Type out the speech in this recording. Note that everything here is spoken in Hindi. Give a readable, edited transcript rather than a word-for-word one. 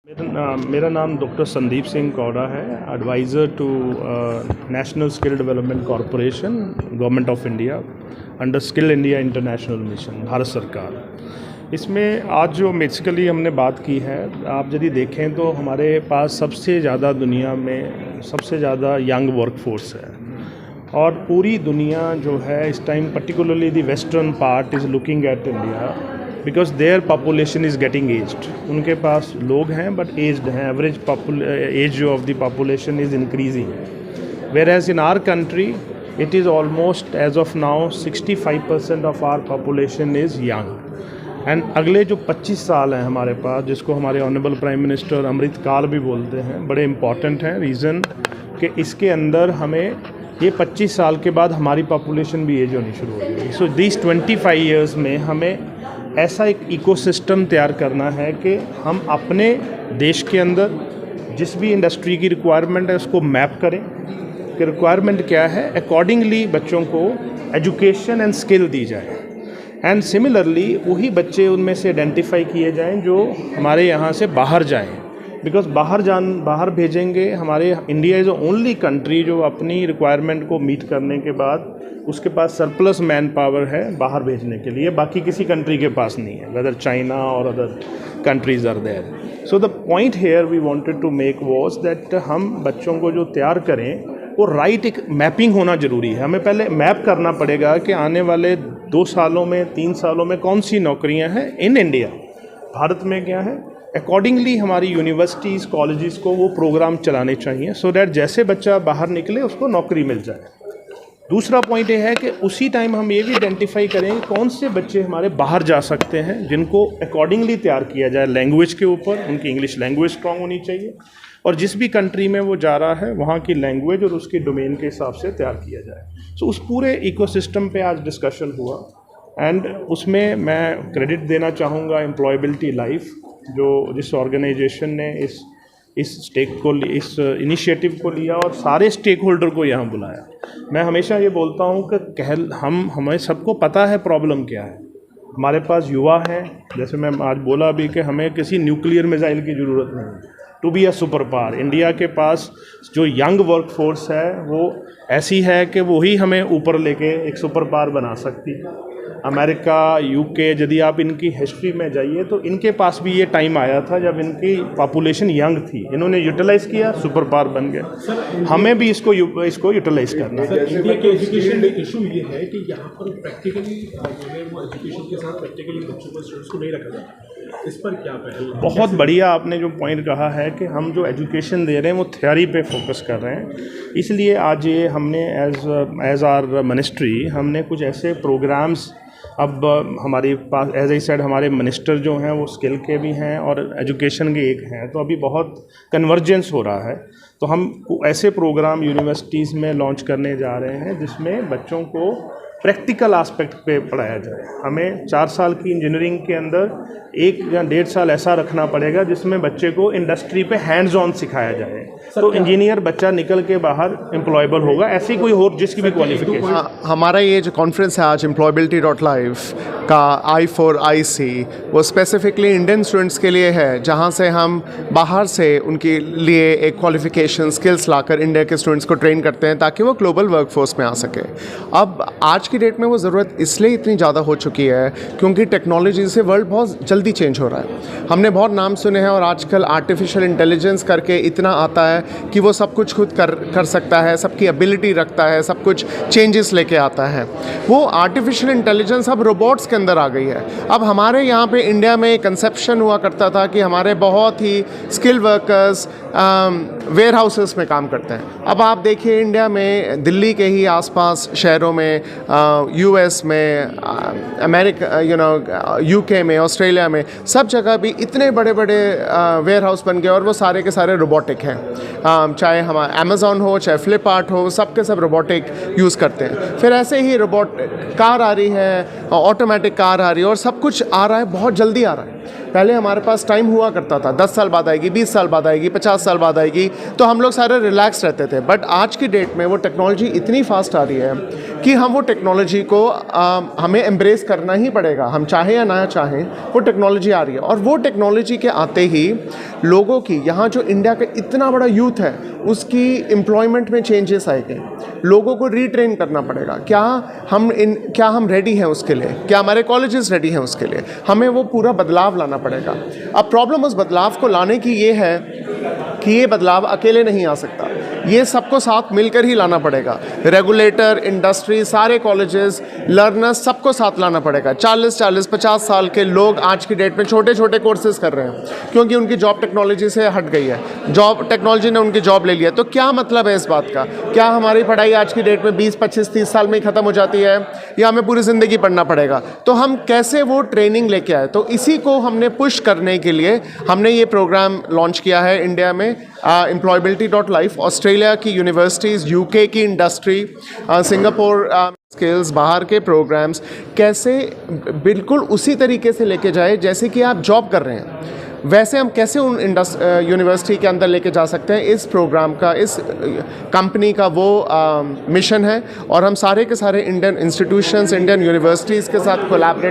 मेरा नाम डॉक्टर संदीप सिंह कौड़ा है, advisor to national skill development corporation, government of India, under skill India international mission, Bharat सरकार। इसमें आज जो बेसिकली हमने बात की है, आप यदि देखें तो हमारे पास सबसे ज़्यादा दुनिया में सबसे ज़्यादा यंग वर्कफोर्स है और पूरी दुनिया जो है इस time particularly the western part is looking at India because their population is getting aged. उनके पास लोग हैं बट एज्ड हैं, average age of the population is increasing, where age in our country it is almost age of now 65% of our population is young. And अगले जो 25 साल हैं हमारे पास, जिसको हमारे ऑनरेबल प्राइम मिनिस्टर अमृत काल भी बोलते हैं, बड़े इम्पॉर्टेंट हैं। रीज़न कि इसके अंदर हमें ये 25 साल के बाद हमारी पॉपुलेशन भी एज होनी शुरू हो गई। सो दिस 25 ईयर्स में हमें ऐसा एक इकोसिस्टम तैयार करना है कि हम अपने देश के अंदर जिस भी इंडस्ट्री की रिक्वायरमेंट है उसको मैप करें कि रिक्वायरमेंट क्या है, अकॉर्डिंगली बच्चों को एजुकेशन एंड स्किल दी जाए। एंड सिमिलरली वही बच्चे उनमें से आइडेंटिफाई किए जाएं जो हमारे यहाँ से बाहर जाएं, बिकॉज बाहर भेजेंगे। हमारे इंडिया इज़ ओनली कंट्री जो अपनी रिक्वायरमेंट को मीट करने के बाद उसके पास सरप्लस मैन पावर है बाहर भेजने के लिए, बाकी किसी कंट्री के पास नहीं है, वेदर चाइना और other countries are there. So the point here we wanted to make was that हम बच्चों को जो तैयार करें वो राइट एक मैपिंग होना ज़रूरी है। हमें पहले मैप करना पड़ेगा कि आने वाले 2 सालों में 3 सालों में कौन सी नौकरियां हैं इन इंडिया, भारत में क्या है। अकॉर्डिंगली हमारी यूनिवर्सिटीज़ कॉलेजेस को वो प्रोग्राम चलाने चाहिए सो डैट जैसे बच्चा बाहर निकले उसको नौकरी मिल जाए। दूसरा पॉइंट ये है कि उसी टाइम हम ये भी आइडेंटिफाई करें कौन से बच्चे हमारे बाहर जा सकते हैं, जिनको अकॉर्डिंगली तैयार किया जाए। लैंग्वेज के ऊपर उनकी इंग्लिश लैंग्वेज स्ट्रांग होनी चाहिए और जिस भी कंट्री में वो जा रहा है वहाँ की लैंग्वेज और उसकी डोमेन के हिसाब से तैयार किया जाए। सो उस पूरे इकोसिस्टम पे आज डिस्कशन हुआ एंड उसमें मैं क्रेडिट देना चाहूँगा एम्प्लॉयबिलिटी लाइफ, जो जिस ऑर्गेनाइजेशन ने इस इनिशिएटिव को लिया और सारे स्टेक होल्डर को यहाँ बुलाया। मैं हमेशा ये बोलता हूँ कि हमें सबको पता है प्रॉब्लम क्या है। हमारे पास युवा हैं, जैसे मैं आज बोला भी कि हमें किसी न्यूक्लियर मिसाइल की ज़रूरत नहीं है to be a super power. India के पास जो यंग वर्क फोर्स है वो ऐसी है कि वही हमें ऊपर लेके एक सुपर पावर बना सकती है। अमेरिका, यूके, यदि आप इनकी हिस्ट्री में जाइए तो इनके पास भी ये टाइम आया था जब इनकी पॉपुलेशन यंग थी, इन्होंने यूटिलाइज़ किया, सुपर पावर बन गए। हमें भी इसको यूटिलाइज़ करना है। इंडिया के एजुकेशन में इशू ये है कि यहाँ पर प्रैक्टिकली जो है वो एजुकेशन के साथ प्रैक्टिकली बच्चों को, स्टूडेंट्स को नहीं रखा जाता। इस पर क्या पहल? बहुत बढ़िया आपने जो पॉइंट कहा है कि हम जो एजुकेशन दे रहे हैं वो थ्योरी पे फोकस कर रहे हैं। इसलिए आज ये हमने एज आर मिनिस्ट्री हमने कुछ ऐसे प्रोग्राम्स, अब हमारे पास एज आई सेड हमारे मिनिस्टर जो हैं वो स्किल के भी हैं और एजुकेशन के एक हैं, तो अभी बहुत कन्वर्जेंस हो रहा है। तो हम ऐसे प्रोग्राम यूनिवर्सिटीज़ में लॉन्च करने जा रहे हैं जिसमें बच्चों को प्रैक्टिकल एस्पेक्ट पे पढ़ाया जाए। हमें 4 साल की इंजीनियरिंग के अंदर 1 या 1.5 साल ऐसा रखना पड़ेगा जिसमें बच्चे को इंडस्ट्री पे हैंड्स ऑन सिखाया जाए, तो इंजीनियर बच्चा निकल के बाहर एम्प्लॉयबल होगा, ऐसी कोई और जिसकी भी क्वालिफिकेशन। हमारा ये जो कॉन्फ्रेंस है आज employability.life का I4IC, वो स्पेसिफिकली इंडियन स्टूडेंट्स के लिए है, जहाँ से हम बाहर से उनके लिए एक क्वालिफिकेशन स्किल्स लाकर इंडिया के स्टूडेंट्स को ट्रेन करते हैं ताकि वो ग्लोबल वर्कफोर्स में आ सके। अब आज की डेट में वो ज़रूरत इसलिए इतनी ज़्यादा हो चुकी है क्योंकि टेक्नोलॉजी से वर्ल्ड बहुत जल्दी चेंज हो रहा है। हमने बहुत नाम सुने हैं और आजकल आर्टिफिशियल इंटेलिजेंस करके इतना आता है कि वो सब कुछ खुद कर सकता है, सबकी एबिलिटी रखता है, सब कुछ चेंजेस लेके आता है। वो आर्टिफिशियल इंटेलिजेंस अब रोबोट्स के अंदर आ गई है। अब हमारे यहाँ पे इंडिया में एक कंसेप्शन हुआ करता था कि हमारे बहुत ही स्किल वर्कर्स वेयर हाउसेस में काम करते हैं। अब आप देखिए इंडिया में दिल्ली के ही आसपास शहरों में, यूएस में, अमेरिका, यूके में, ऑस्ट्रेलिया में, सब जगह भी इतने बड़े बड़े वेयर हाउस बन गए और वो सारे के सारे रोबोटिक हैं। चाहे हमारा अमेज़ॉन हो, चाहे फ्लिपकार्ट हो, सब के सब रोबोटिक यूज़ करते हैं। फिर ऐसे ही रोबोट कार आ रही है, ऑटोमेटिक कार आ रही है और सब कुछ आ रहा है, बहुत जल्दी आ रहा है। पहले हमारे पास टाइम हुआ करता था, 10 साल बाद आएगी, 20 साल बाद आएगी, 50 साल बाद आएगी, तो हम लोग सारे रिलैक्स रहते थे। बट आज की डेट में वो टेक्नोलॉजी इतनी फास्ट आ रही है कि हम वो टेक्नोलॉजी टेक्नोलॉजी को हमें एम्ब्रेस करना ही पड़ेगा, हम चाहें या ना चाहें। वो टेक्नोलॉजी आ रही है और वो टेक्नोलॉजी के आते ही लोगों की, यहाँ जो इंडिया का इतना बड़ा यूथ है उसकी एम्प्लॉयमेंट में चेंजेस आएंगे। लोगों को रीट्रेन करना पड़ेगा। क्या हम रेडी हैं उसके लिए? क्या हमारे कॉलेजेस रेडी हैं उसके लिए? हमें वो पूरा बदलाव लाना पड़ेगा। अब प्रॉब्लम उस बदलाव को लाने की ये है कि ये बदलाव अकेले नहीं आ सकता, ये सबको साथ मिलकर ही लाना पड़ेगा। रेगुलेटर, इंडस्ट्री, सारे कॉलेजेस, लर्नर्स, सबको साथ लाना पड़ेगा। 40-50 साल के लोग आज की डेट में छोटे छोटे कोर्सेज कर रहे हैं क्योंकि उनकी जॉब टेक्नोलॉजी से हट गई है, टेक्नोलॉजी ने उनकी जॉब ले लिया। तो क्या मतलब है इस बात का? क्या हमारी पढ़ाई आज की डेट में 20-25-30 साल में ही ख़त्म हो जाती है या हमें पूरी ज़िंदगी पढ़ना पड़ेगा? तो हम कैसे वो ट्रेनिंग लेके आए? तो इसी को हमने पुश करने के लिए हमने ये प्रोग्राम लॉन्च किया है इंडिया में। employability.life, ऑस्ट्रेलिया की यूनिवर्सिटीज़, यूके की इंडस्ट्री, सिंगापुर स्किल्स, बाहर के प्रोग्राम्स कैसे बिल्कुल उसी तरीके से लेके जाए जैसे कि आप जॉब कर रहे हैं, वैसे हम कैसे उन यूनिवर्सिटी के अंदर लेके जा सकते हैं। इस प्रोग्राम का, इस कंपनी का वो मिशन है और हम सारे के सारे इंडियन इंस्टीट्यूशंस, इंडियन यूनिवर्सिटीज़ के साथ कोलैबोरेट